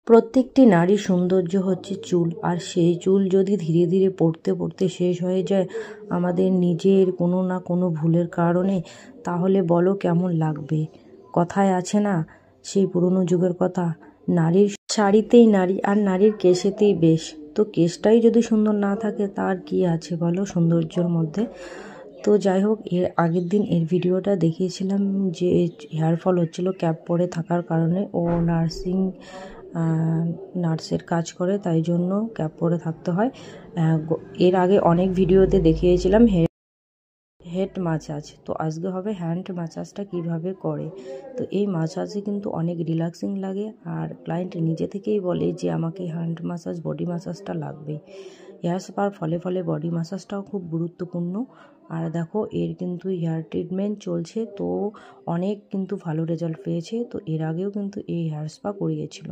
প্রত্যেকটি নারীর সৌন্দর্য হচ্ছে চুল, আর সেই চুল যদি ধীরে ধীরে পড়তে পড়তে শেষ হয়ে যায় আমাদের নিজের কোনো না কোনো ভুলের কারণে, তাহলে বলো কেমন লাগবে। কথায় আছে না সেই পুরনো যুগের কথা, নারীর শাড়িতেই নারী আর নারীর কেশেতেই বেশ। তো কেশটাই যদি সুন্দর না থাকে তার কি আছে বলো সৌন্দর্যের মধ্যে। তো যাই হোক, এর আগের দিন এর ভিডিওটা দেখিয়েছিলাম যে হেয়ার ফল হচ্ছিল ক্যাপ পরে থাকার কারণে। ও নার্সের কাজ করে, তাই জন্য ক্যাপ পরে থাকতে হয়। এর আগে অনেক ভিডিওতে দেখিয়েছিলাম হেড ম্যাসাজ, তো আজকে হবে হ্যান্ড ম্যাসাজটা কিভাবে করে। তো এই ম্যাসাজে কিন্তু অনেক রিল্যাক্সিং লাগে, আর ক্লায়েন্ট নিজে থেকেই বলে যে আমাকে হ্যান্ড ম্যাসাজ, বডি ম্যাসাজটা লাগবে। হেয়ার স্পার ফলে ফলে বডি ম্যাসাজটাও খুব গুরুত্বপূর্ণ। আর দেখো এর কিন্তু হেয়ার ট্রিটমেন্ট চলছে, তো অনেক কিন্তু ভালো রেজাল্ট পেয়েছে। তো এর আগেও কিন্তু এই হেয়ার স্পা করিয়েছিল।